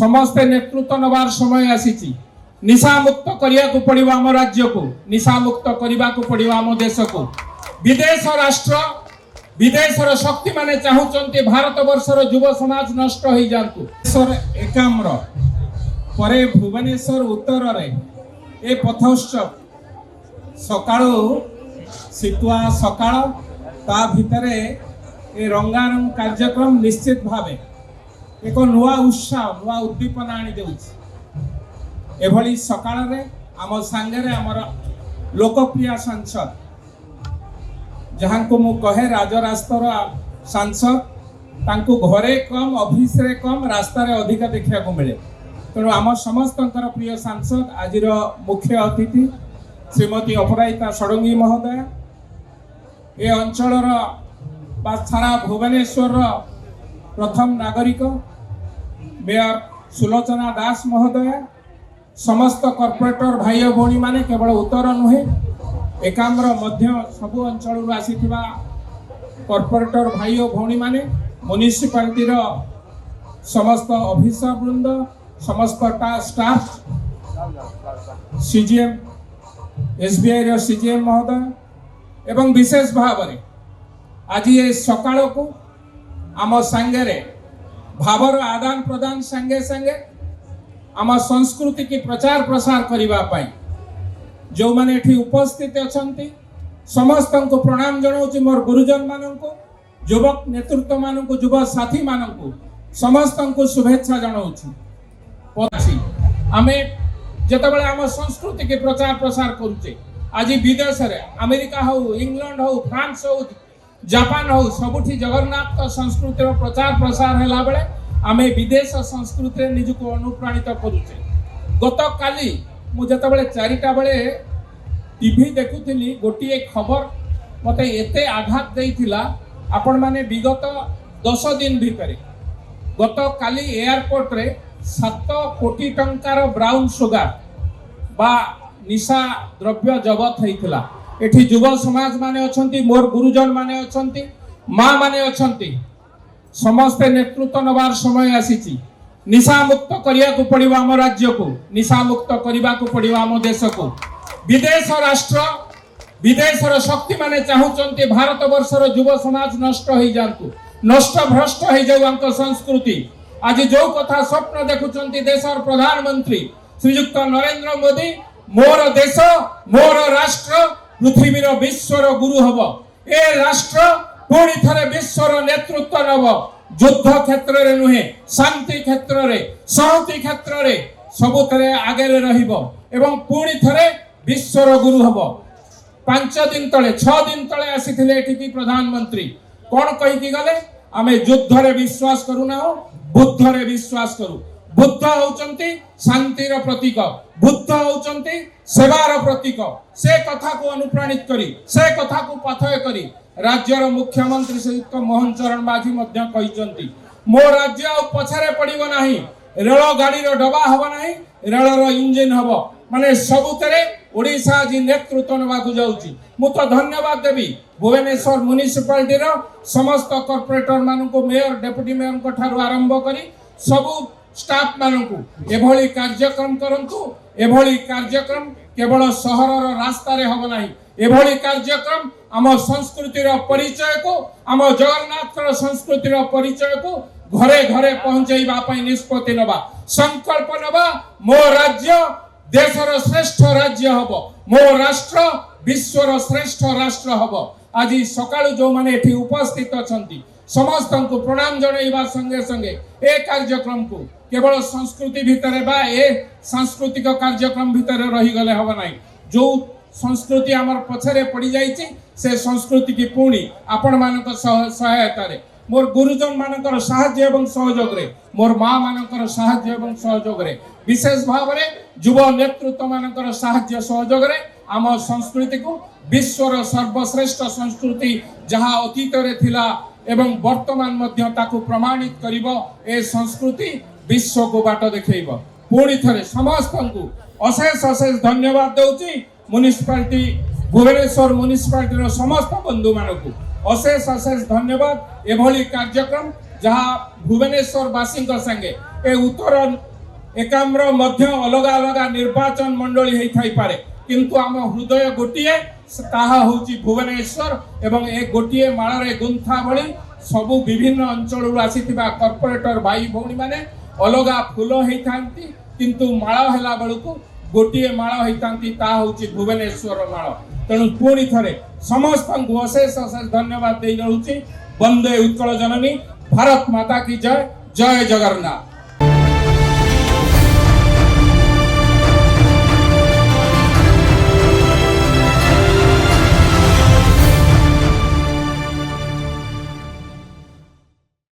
समस्ते नेतृत्व नवार समय आसी निशा मुक्त करिया को पड़िबो आम राज्य को निशा मुक्त करिबा को पड़िबो आम देश को विदेश राष्ट्र विदेशर शक्ति माने चाहूचंती भारत वर्षर युव समाज नष्ट हो जातु एकाम्र परे भुवनेश्वर उत्तर रे ए पथोत्सव सकाळु सितुआ सकाळ ता भितरे ए रंगारंग कार्यक्रम निश्चित भावे एक नुआ उत्साह नुआ उद्दीपना आनी देउछि एभली सकाळ रे आम सांगरे आमर लोकप्रिय सांसद जहां को मु कहे राजरास्तर सांसद तांको घरे कम ऑफिस रे कम रास्ता रे अधिक देखिया को मिले तेणु आम समस्तंकर प्रिय सांसद आजिर मुख्य अतिथि श्रीमती अपराजिता षडंगी महोदय ए अंचलर बा सारा भुवनेश्वर प्रथम नागरिक मेयर सुलोचना दास महोदय समस्त कॉर्पोरेटर भाई भौणी माने केवल उत्तर नुहे एकाम्र मध्य सबु अंचल आसीथिबा कॉर्पोरेटर भाई भौणी माने म्युनिसिपालिटी समस्त ऑफिसर वृंद समस्त स्टाफ सीजीएम एसबीआई रो सीजीएम महोदय एवं विशेष भाव में आज ये सकाळ को आम सांगे भावर आदान प्रदान संगे संगे आम संस्कृति की प्रचार प्रसार करने जो माने एठी उपस्थित अछंती समस्त को प्रणाम जनाऊँ मोर गुरुजन मानक युवक नेतृत्व मानक युव साथी मानक समस्त को शुभेच्छा जनाऊँ आमे जेतेबेले आम संस्कृति के प्रचार प्रसार करुचे आज विदेश रे अमेरिका हो इंग्लैंड हो फ्रांस हो जापान हो सबुठी जगन्नाथ संस्कृतिर प्रचार प्रसार हैला बेले आमे विदेश संस्कृति निजको अनुप्राणित करुचे गत काली मु जेतेबेले 4टा बेले टीवी देखुथिली गोटिए खबर मते एते आघात देइथिला आपण माने विगत 10 दिन भितरे गत काली एयरपोर्ट रे 7 कोटी टंकार ब्राउन सुगर बा निशा द्रव्य जबत होइथिला एठी युव समाज माने अछंती मोर गुरुजन माने अछंती मां माने अछंती समस्ते नेतृत्व नवार समय आसी निशा मुक्त करिया को पड़िबो आम राज्य को निशा मुक्त करिबा को पड़िबो आम देश को विदेश राष्ट्र विदेशर शक्ति माने चाहूचंती भारत वर्षर युव समाज नष्ट हो जातु नष्ट भ्रष्ट हो जाऊ संस्कृति आज जो कथा स्वप्न देखुचंती देशर प्रधानमंत्री श्रीयुक्त नरेंद्र मोदी मोर देश मोर राष्ट्र पृथ्वीर विश्वर गुरु हब ए राष्ट्र पुणी थरे विश्वर नेतृत्व नब युद्ध क्षेत्र रे नुहे शांति क्षेत्र रे सहति क्षेत्र रे सबुतरे आगे रहिबो एवं पुणी थरे विश्वर गुरु हब 5 दिन तले 6 दिन तले आसीथिले एठिकी प्रधानमंत्री कोन कहि गले आमे युद्ध रे विश्वास करूना बुद्ध रे विश्वास करू बुद्ध होचंती शांतिर प्रतीक बुद्ध होचंती सेवार प्रतीक से कथा को अनुप्राणित करी से कथा को पाथय करी राज्यर मुख्यमंत्री श्रीयुक्त मोहन चरण माझी मध्य कहिचंती मो राज्य पछरे पड़िबो नाही रेल गाड़ीर डबा हबो नाही रेलर इंजिन हबो माने सबुतरे ओडिशा जी नेतृत्व नबाकू जाउची मु तो धन्यवाद देबी भुवनेश्वर म्युनिसिपालिटी रो समस्त कॉर्पोरेटर मानकु मेयर डेप्यूटी मेयर को ठारू आरंभ करी सबु स्टाफ मानकु एभली कार्यक्रम करंतु एभली कार्यक्रम केवल सहरर रास्ता रे हबो नाही एभली कार्यक्रम आम संस्कृतिर परिचय को आम जगन्नाथ संस्कृतिर परिचय को घरे घरे पहुंचैबा पई निष्पत्ति नबा संकल्प नबा मो राज्य देशर श्रेष्ठ राज्य हबो मो राष्ट्र विश्वर श्रेष्ठ राष्ट्र हबो आज सकाळु जो माने एठी उपस्थित अछंती समस्त को प्रणाम जणाइबा संगे संगे ए कार्यक्रम को केवल संस्कृति भितर बा ए सांस्कृतिक कार्यक्रम भितर रही गले हबो नाही जो संस्कृति आमर पछरे पड़ी जाइछि से संस्कृति की पुणी आपण मानक सहायता रे मोर गुरुजन मानकर साहाय्य एवं सहयोग रे मोर मां मानकर साहाय्य एवं सहयोग रे विशेष भाव रे युव नेतृत्व मानकर साहाय्य सहयोग रे आम संस्कृति को विश्वर सर्वश्रेष्ठ संस्कृति जहाँ अतीत रे थिला एवं वर्तमान मध्य ताकू प्रमाणित करिबो ए संस्कृति विश्व को बाट देखैबो पुणी थरे समस्त को अशेष अशेष धन्यवाद दउची म्युनिसिपालिटी भुवनेश्वर म्युनिसिपालिटी समस्त बंधु मानक अशेष अशेष धन्यवाद एभली कार्यक्रम जहाँ भुवनेश्वर वासी संगे ए उत्तर एकाम्र मध्य अलग अलग निर्वाचन मंडली होई थाई पारे किंतु आम हृदय गोटिए ताहा होची भुवनेश्वर एवं ए गोटिए माଳରେ गुंथा भली सबु विभिन्न अंचल आसीथिबा कॉर्पोरेटर भाई भौणी माने अलगा फूल होइथांती किंतु माळ हैला बेलକୁ गोटिए माळ होइथांती ता होची भुवनेश्वर माळ। तेणु पुणी थरे समस्त को अशेष अशेष धन्यवाद दे रहउची। वंदे उत्कल जननी, भारत माता की जय, जय जगन्नाथ।